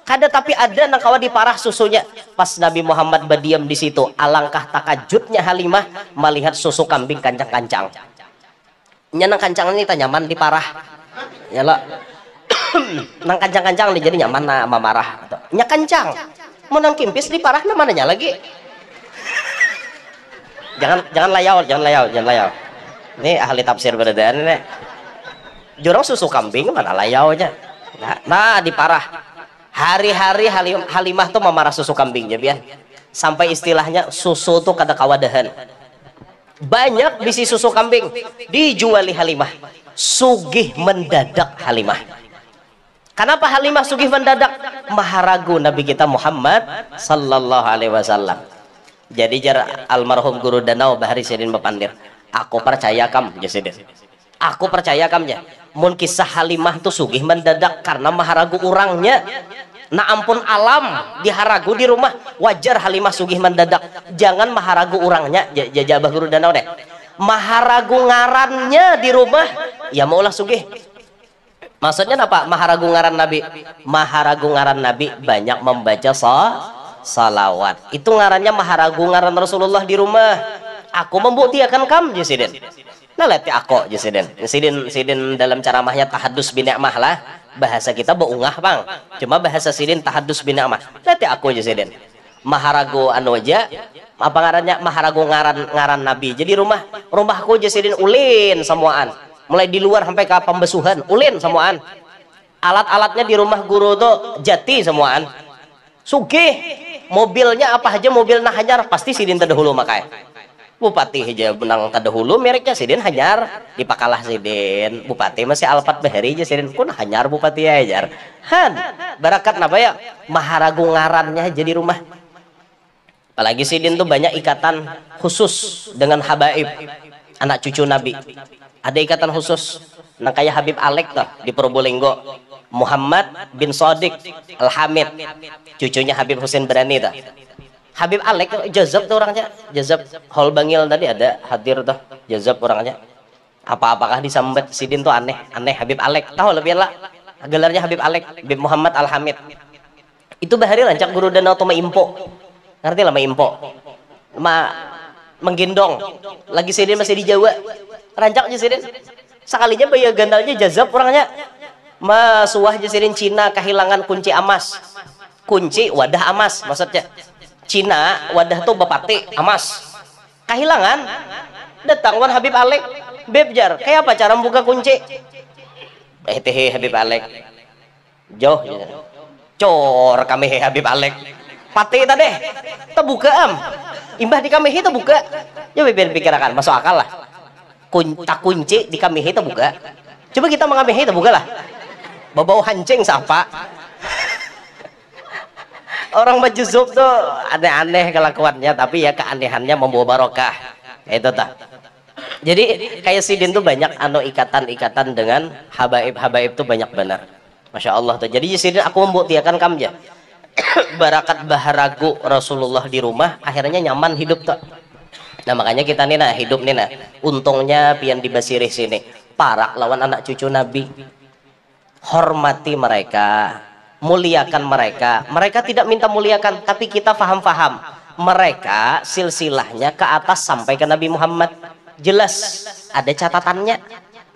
Kada tapi ada nang kawa diparah susunya. Pas Nabi Muhammad berdiam di situ, alangkah takajudnya Halimah melihat susu kambing kancang-kancang. Nyanang kancang ini tak nyaman diparah. Ya lah. Nang kancang-kancang jadi nyaman na marah. Nya kancang. Mau nang kimpis diparah na mananya lagi. Jangan layau. Ini ahli tafsir beradaan ini. Jorong susu kambing mana layaunya. Nah diparah. Hari-hari Halimah tuh memarah susu kambingnya biar. Sampai istilahnya susu tuh kada kawadahan. Banyak bisi susu kambing dijuali Halimah. Sugih mendadak Halimah. Kenapa Halimah sugih mendadak? Maharagu Nabi kita Muhammad sallallahu alaihi wasallam. Jadi jar almarhum guru Danau Bahari Sidin Bapandir, aku percaya kam Sidin. Aku percaya kamnya. Mun kisah Halimah tuh sugih mendadak karena maharagu orangnya. Nah ampun alam diharagu di rumah, wajar Halimah sugih mendadak. Jangan maharagu orangnya, jabah guru Danau deh. Maharagu ngarannya di rumah, ya maulah sugih. Maksudnya apa? Maharagu ngaran Nabi. Maharagu ngaran Nabi banyak membaca salawat. Itu ngarannya maharagu ngaran Rasulullah di rumah. Aku membuktikan kam Sidin. Nah leti ako aja sidin dalam ceramahnya tahadus bin ni'mah lah, bahasa kita beungah bang, cuma bahasa sidin tahadus bin ni'mah leti aku aja sidin maharago anu aja apa ngarannya maharago ngaran nabi. Jadi rumahku aja sidin ulin semuaan, mulai di luar sampai ke pembesuhan ulin semuaan, alat-alatnya di rumah guru tuh jati semuaan, sugih mobilnya apa aja mobil nah hanyar pasti sidin terdahulu makanya bupati aja benang terdahulu mereknya sidin hanyar dipakalah sidin bupati masih alpat bahari aja sidin kun hanyar bupati ajar han barakat napa ya maharagu ngarannya jadi rumah. Apalagi sidin tuh banyak ikatan khusus dengan habaib anak cucu nabi, ada ikatan khusus nah kayak Habib Alek tuh di Probolinggo, Muhammad bin Sodik Al-Hamid cucunya Habib Husin Berani tuh. Habib Alek jazab tuh orangnya, jazab hall bangil tadi ada hadir tuh jazab orangnya. Apakah disambet sidin tuh aneh Habib Alek tahu lebih lah gelarnya Habib Alek Habib Muhammad Al-Hamid itu bahari rancak guru danau tuh impo, ngerti lah impo menggendong lagi sidin masih di Jawa rancak aja sidin sekalinya bayi gandalnya jazab orangnya masuah aja sidin Cina kehilangan kunci emas, kunci wadah emas maksudnya Cina wadah tuh bapati emas kehilangan datang wan Habib Alek beb jar kayak apa cara membuka kunci teh Habib Alek jauh cor kami Habib Alek pati tadi terbuka imbah di kami terbuka ya biar pikirkan masuk akal lah kunci di kami terbuka coba kita mengambil terbuka lah bau hancing sapa orang majuzub tuh aneh-aneh kelakuannya tapi ya keanehannya membawa barokah itu tak. Jadi kayak sidin tuh banyak ikatan dengan habaib tuh banyak benar masya Allah tuh. Jadi sidin aku membuktikan kamnya barakat baharagu Rasulullah di rumah akhirnya nyaman hidup tuh. Nah makanya kita nih nah hidup nih nah untungnya pian di Basirih sini parak lawan anak cucu Nabi, hormati mereka, muliakan mereka. Mereka tidak minta muliakan tapi kita faham mereka silsilahnya ke atas sampai ke Nabi Muhammad jelas ada catatannya.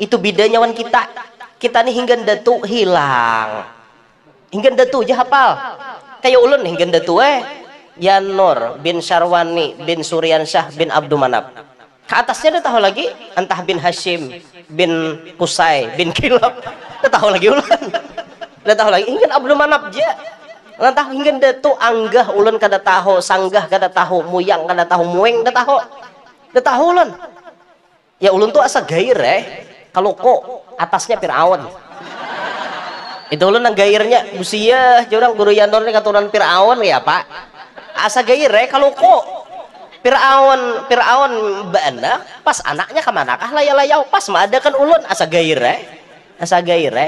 Itu bedanya wan kita nih hingga datu hilang hingga datu aja hafal kayak ulun hingga datu Yanur bin Syarwani bin Suryansyah bin Abdul Manaf ke atasnya udah tahu lagi entah bin Hashim bin Kusai bin Kilab udah tahu lagi ulun udah tahu lagi hingga Abdul Manaf aja udah tahu hingga datu anggah ulun kada tahu sanggah kada tahu muyang kada tahu mueng udah tahu ulun ya ulun tuh asa gair kalau kok atasnya Fir'aun itu ulun nang gairnya busia jorang guru Yanur ini keturunan Fir'aun ya pak asa gair kalau kok Fir'aun bana pas anaknya kemanakah layau pas mah ada kan ulun asa gair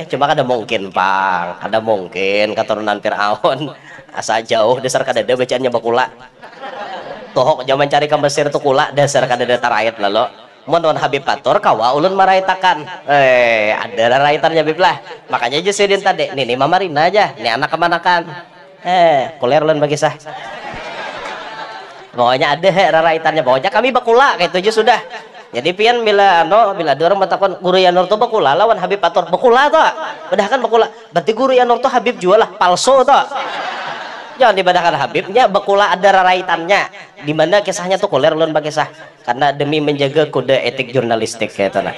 cuma kada mungkin pang kada mungkin keturunan Fir'aun asa jauh dasar kada ada bacaannya bakula tohok zaman cari ke Mesir tuh kula dasar kada ada tarayat lalu mon Habib Pator kawa ulun maraitakan ada raitannya Habib lah makanya aja sidin tadi nih Mama Rina aja nih anak kemanakan kuliah ulun bagi sah pokoknya ada raitannya pokoknya kami bakula kayak itu aja sudah. Jadi pian bila dua orang matakon guru Yanur tuh bakula lawan Habib Pator bakula tuh padahal kan bakula berarti guru Yanur tuh Habib jual lah palsu tuh jangan dibadakan Habibnya bakula ada raitannya di mana kisahnya tuh kuliah ulun bagi sah karena demi menjaga kode etik jurnalistik kayak itu nah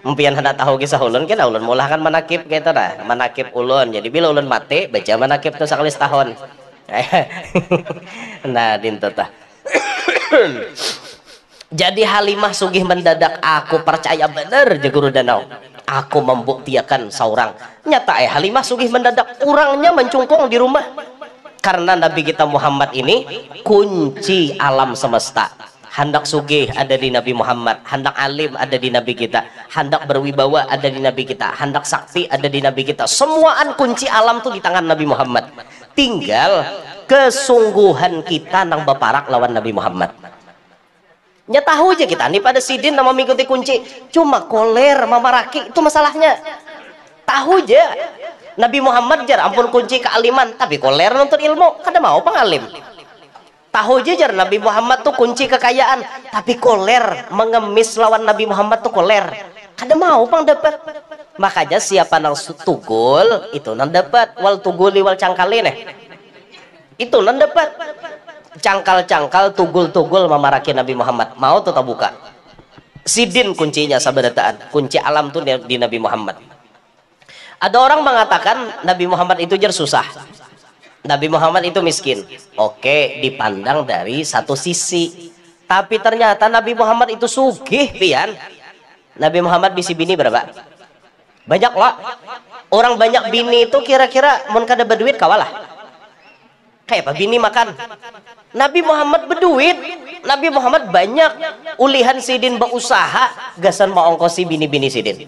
mungkin hendak tahu kisah ulun kan ulun mulah kan manakib kayak itu nah manakib ulun jadi bila ulun mati baca manakib tuh sekali setahun nah dinto tah jadi Halimah sugih mendadak aku percaya bener je guru danau aku membuktikan seorang nyata Halimah sugih mendadak orangnya mencungkung di rumah karena Nabi kita Muhammad ini kunci alam semesta. Hendak sugih ada di Nabi Muhammad, hendak alim ada di Nabi kita, hendak berwibawa ada di Nabi kita, hendak sakti ada di Nabi kita. Semuaan kunci alam tuh di tangan Nabi Muhammad, tinggal kesungguhan kita nang beparak lawan Nabi Muhammad. Nya tahu aja kita nih pada sidin nama mengikuti kunci cuma koler mamaraki itu masalahnya tahu aja Nabi Muhammad jar ampun kunci kealiman tapi koler nuntut ilmu kada mau pengalim Tahu jajar Nabi Muhammad tuh kunci kekayaan, tapi koler mengemis lawan Nabi Muhammad tuh koler. Kada mau pang dapat. Makanya siapa nang tugul itu nang dapat. Wal tuguli wal cangkali nih. Itu nang dapat. Cangkal-cangkal tugul-tugul memaraki Nabi Muhammad. Mau tuh tak buka. Sidin kuncinya sabarataan. Kunci alam tuh di Nabi Muhammad. Ada orang mengatakan Nabi Muhammad itu jar susah. Nabi Muhammad itu miskin. Oke, dipandang dari satu sisi. Tapi ternyata Nabi Muhammad itu sugih, pian. Nabi Muhammad bisi bini berapa? Banyak lah. Orang banyak bini itu kira-kira mun kada berduit kawalah. Kayak apa bini makan? Nabi Muhammad berduit. Nabi Muhammad banyak ulihan sidin berusaha gasan mau ongkosi bini-bini sidin.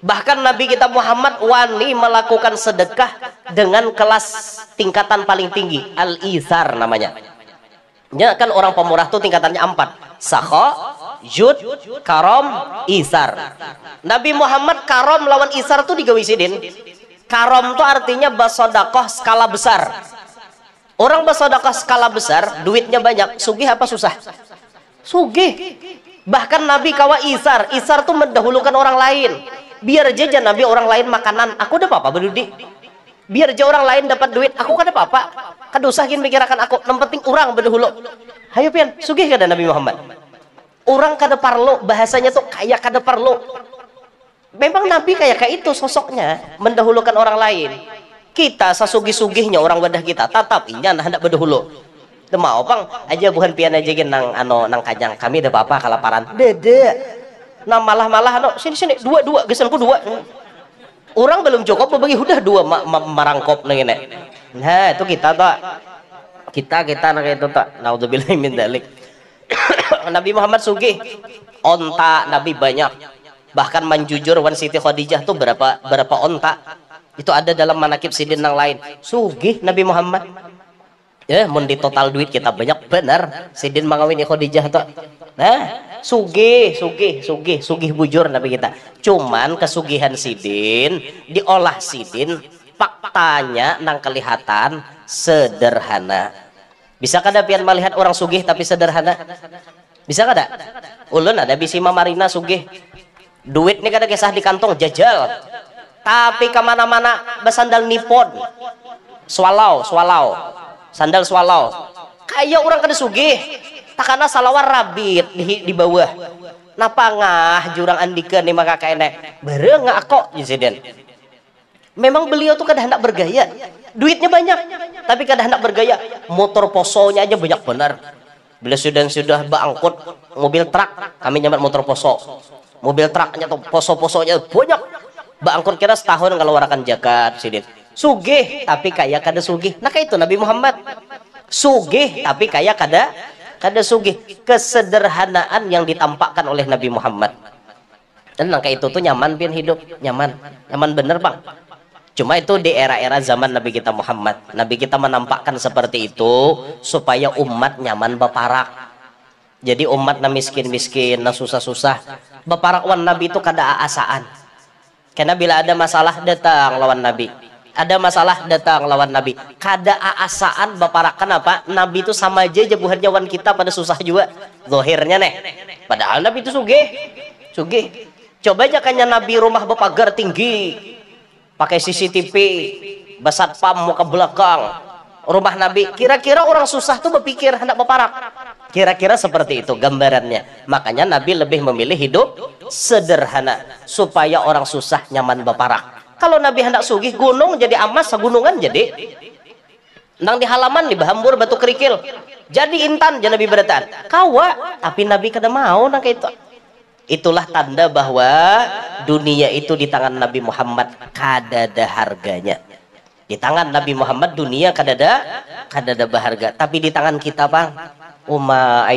Bahkan Nabi kita Muhammad wani melakukan sedekah dengan kelas tingkatan paling tinggi, al-ithar namanya. Ya kan orang pemurah tuh tingkatannya 4. Sakho, jud, karom, ithar. Nabi Muhammad karom lawan ithar tuh digawi sidin. Karom tuh artinya bersedekah skala besar. Orang bersedekah skala besar, duitnya banyak, sugih apa susah? Sugih. Bahkan Nabi kawa ithar. Ithar tuh mendahulukan orang lain. Biar aja Nabi orang lain makanan, aku udah apa-apa berdudi. Biar aja orang lain dapat duit, aku kan apa-apa. Kada usah mikirakan aku, yang penting orang berdahulu. Hayo pian, sugih kada Nabi Muhammad. Orang kada parlo, bahasanya tuh kayak kada parlo. Memang Nabi kayak itu sosoknya, mendahulukan orang lain. Kita sasugih-sugihnya orang wadah kita, tetapinya hendak berdahulu. Mau pang aja bukan pian aja nang nang kajang kami ada apa-apa kelaparan. Dede. Nah malah no sini dua gesanku dua. Orang belum cukup bagi udah dua marangkop nang ini. Nah itu kita nang itu tak. Naudzubillahi min dzalik. Nabi Muhammad sugih, onta Nabi banyak. Bahkan manjujur wan Siti Khadijah tuh berapa onta. Itu ada dalam manakib sidin nang lain. Sugih Nabi Muhammad. Ya, mun di total duit kita banyak benar. Sidin mangawini Khadijah tuh. Nah, sugih bujur Nabi kita. Cuman kesugihan sidin diolah sidin faktanya nang kelihatan sederhana. Bisa kada pian melihat orang sugih tapi sederhana? Bisa kada? Ulun ada bisi Marina sugih. Duit nih kada kisah di kantong jajal. Tapi kemana-mana basandal nipon. Swallow. Sandal swallow. Kayak orang kada sugih. Takana salawar rabit di bawah. Napa ngah jurang andika nih maka kene. Bareng ngak kok insiden. Memang beliau tuh kada hendak bergaya. Duitnya banyak, tapi kada hendak bergaya. Motor posonya aja banyak benar. Bila sudah bangkut mobil truk, kami nyambat motor poso. Mobil truknya tuh poso-posonya banyak. Bangkut kira setahun ngeluarkan zakat sidin. Sugih tapi kaya kada sugih. Nah kayak itu Nabi Muhammad. Sugih tapi kaya kada sugih. Kesederhanaan yang ditampakkan oleh Nabi Muhammad. Dan kayak itu tuh nyaman pian hidup, nyaman bener bang. Cuma itu di era-era zaman Nabi kita Muhammad. Nabi kita menampakkan seperti itu supaya umat nyaman beparak. Jadi umat na miskin-miskin, na susah-susah. Beparak wan Nabi itu kada aasaan. Karena bila ada masalah datang lawan Nabi. Ada masalah datang lawan Nabi. Kada aasaan beparak. Kenapa? Nabi itu sama aja buhannya wan kita pada susah juga. Zohirnya nih. Padahal Nabi itu sugih. Coba aja kanya Nabi rumah bepagar tinggi. Pakai CCTV, basat pam mau ke belakang rumah Nabi. Kira-kira orang susah tuh berpikir hendak beparak. Kira-kira seperti itu gambarannya. Makanya Nabi lebih memilih hidup sederhana supaya orang susah nyaman beparak. Kalau Nabi hendak sugih gunung jadi amas, segunungan jadi nang di halaman di bahambur batu kerikil jadi intan jadi Nabi beratan kawa. Tapi Nabi kada mau nang kayak itu. Itulah tanda bahwa dunia itu di tangan Nabi Muhammad kada ada harganya. Di tangan Nabi Muhammad dunia kada ada berharga. Tapi di tangan kita bang,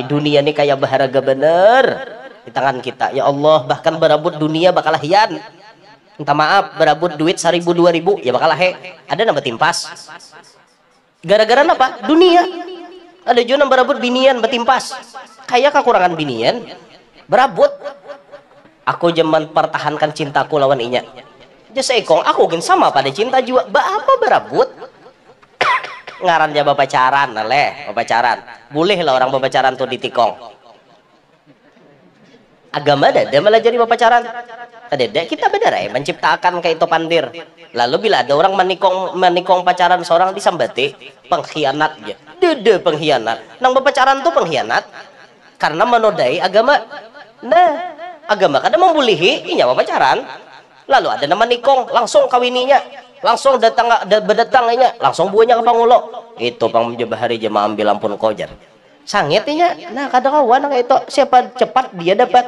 dunia ini kayak berharga bener. Di tangan kita ya Allah, bahkan berabut dunia bakal hian. Minta maaf, berabut duit 1.000 2.000 ya bakal ada nama timpas. Gara-gara apa? Dunia. Ada juga berabut binian betimpas. Kayak kekurangan binian berabut. Aku jaman pertahankan cintaku lawan inya. Jadi seekong aku kan sama pada cinta juga. Apa berabut? Ngarannya bapak pacaran, bapak pacaran. boleh lah orang berpacaran tuh ditikong. Agama ada malah jadi berpacaran. Ada kita benar ya menciptakan kayak itu pandir. Lalu bila ada orang menikong pacaran seorang disambati pengkhianat ya. Dede pengkhianat. Nang berpacaran tuh pengkhianat karena menodai agama. Nah, agama kadang membulihi inya berpacaran. Lalu ada nama nikong langsung kawininya. Langsung berdatangnya, langsung buahnya ke pangulo. Itu pang hari jemaah ambil ampun kojar. Sangitnya, nah kadang kawan kayak itu siapa cepat dia dapat.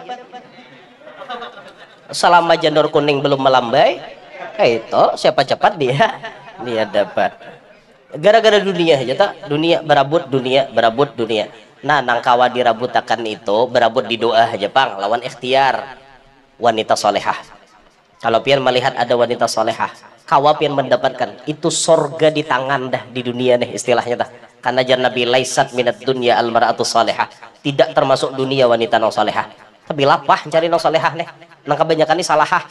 Selama janur kuning belum melambai, kayak itu siapa cepat dia dapat. Gara-gara dunia aja tak, dunia berabut dunia. Nah nangkawa dirabutakan itu berabut di doa aja pang, lawan ikhtiar wanita solehah. Kalau pian melihat ada wanita solehah, kawa pian mendapatkan itu sorga di tangan dah di dunia nih istilahnya dah. Karena jar Nabi laisat minat dunia al mar'atu solehah, tidak termasuk dunia wanita non solehah. Tapi lapah cari non solehah nih, nang kebanyakan ini salahah.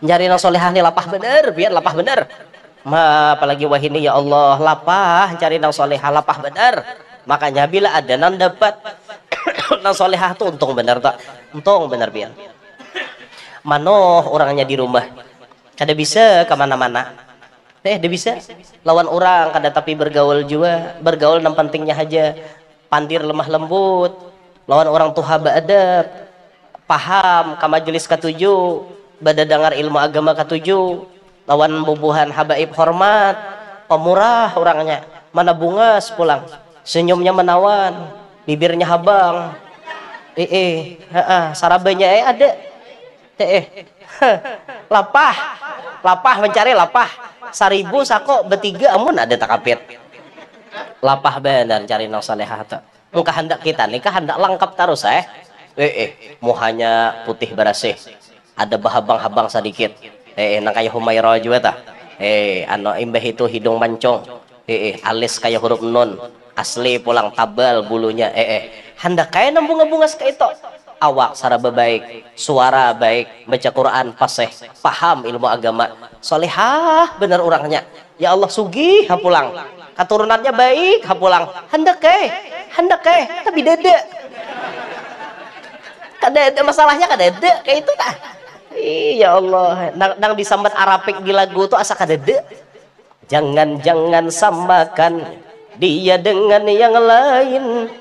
Cari non solehah nih lapah bener, biar lapah bener. Apalagi wahini ya Allah lapah cari non solehah lapah bener. Makanya bila ada non dapat non solehah tuh untung bener tak, untung bener biar. Manoh orangnya di rumah kada bisa kemana-mana dia bisa lawan orang kada tapi bergaul juga bergaul nam pentingnya aja pandir lemah lembut lawan orang tuha beadab paham ke majelis ketujuh badadangar ilmu agama ketujuh lawan bubuhan habaib hormat pemurah orangnya mana bungas pulang senyumnya menawan bibirnya habang sarabanya ada lapah mencari lapah 1000 sako bertiga amun ada takapit lapah benar cari nang salehah muka hendak kita nikah hendak lengkap terus mau hanya putih bersih ada bahabang-habang sedikit nang kayak Humairah juga anu imbah itu hidung mancong alis kayak huruf nun asli pulang tabal bulunya hendak kayak nambung-nambungas kayak itu awak saraba baik, suara baik, baca Quran fasih, paham ilmu agama, solehah bener orangnya. Ya Allah sugih hapulang, keturunannya baik hapulang. Hendak tapi dede. Kada masalahnya kada kayak itu tah. Ya Allah, nang disambat Arapik di lagu tuh asa kada dede. Jangan samakan dia dengan yang lain.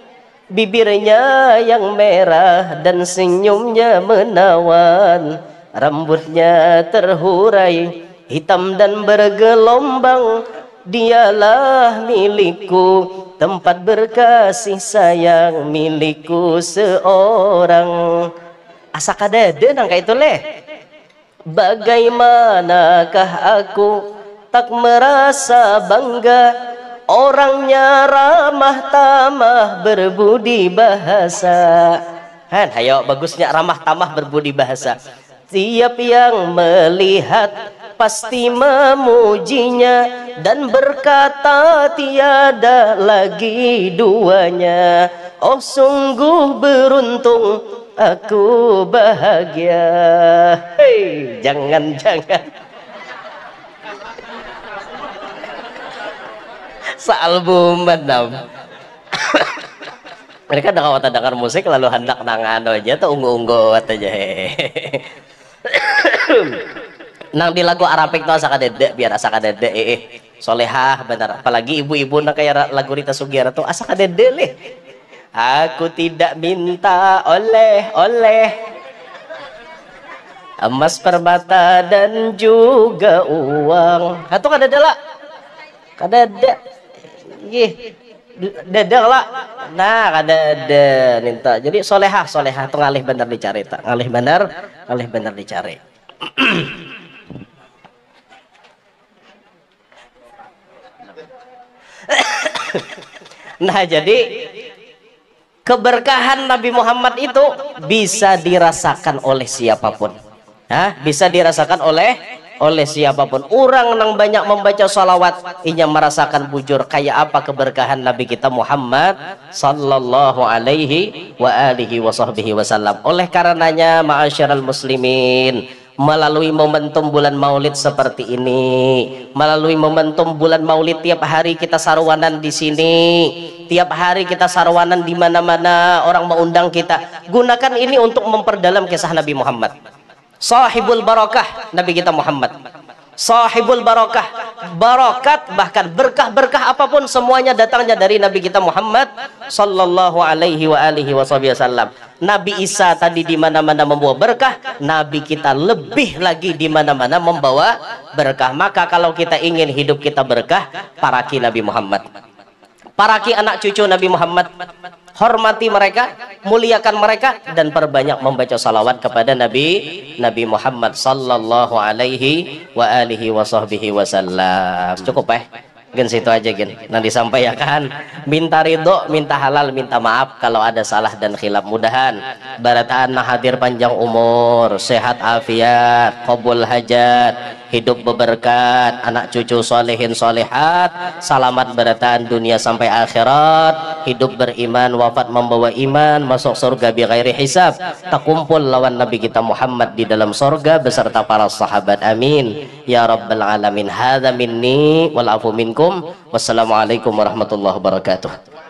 Bibirnya yang merah dan senyumnya menawan, rambutnya terhurai hitam dan bergelombang. Dialah milikku, tempat berkasih sayang milikku seorang. Asa kadade nang kayak itu leh. Bagaimanakah aku tak merasa bangga, orangnya ramah tamah berbudi bahasa. Hayo bagusnya ramah tamah berbudi bahasa. Tiap yang melihat pasti memujinya dan berkata tiada lagi duanya. Oh sungguh beruntung aku bahagia. Hei, jangan sealbum benam. Mereka dengar dengar musik lalu hendak nangan aja tuh unggu aja. Nang di lagu Arapik tuh asa kadede biar asa kadede solehah benar. Apalagi ibu-ibu nang kayak lagu Rita Sugiara tuh asa kadede leh. Aku tidak minta oleh emas permata dan juga uang. Atau kadede lah. Kadede. Dadang lah. Nah kadede minta. Jadi solehah tuh ngalih bener dicari tak. Ngalih bener dicari. Nah jadi keberkahan Nabi Muhammad itu bisa dirasakan oleh siapapun. Bisa dirasakan oleh siapapun. Orang yang banyak membaca salawat inya merasakan bujur kayak apa keberkahan Nabi kita Muhammad sallallahu alaihi wa alihi wasallam. Oleh karenanya ma'asyiral muslimin, melalui momentum bulan Maulid seperti ini, melalui momentum bulan Maulid tiap hari kita sarwanan di sini, tiap hari kita sarwanan di mana-mana, orang mengundang kita. Gunakan ini untuk memperdalam kisah Nabi Muhammad. Sahibul barakah Nabi kita Muhammad. Sahibul barakah, barakat bahkan berkah-berkah apapun semuanya datangnya dari Nabi kita Muhammad sallallahu alaihi wa alihi wasallam. Nabi Isa tadi di mana-mana membawa berkah, Nabi kita lebih lagi di mana-mana membawa berkah. Maka kalau kita ingin hidup kita berkah, paraki Nabi Muhammad. Paraki anak cucu Nabi Muhammad. Hormati mereka, muliakan mereka, dan perbanyak membaca salawat kepada Nabi Muhammad sallallahu alaihi wa alihi wasallam. Cukup gen situ aja gen. Nanti disampaikan, minta ridho, minta halal, minta maaf kalau ada salah dan khilaf. Mudahan barataan hadir panjang umur, sehat afiat, qabul hajat, hidup berberkat, anak cucu solehin solehat, selamat barataan dunia sampai akhirat, hidup beriman, wafat membawa iman, masuk surga bi ghairi hisab, takumpul lawan Nabi kita Muhammad di dalam surga beserta para sahabat. Amin ya rabbal alamin. Hadza minni wal afu minkum. Wassalamualaikum warahmatullahi wabarakatuh.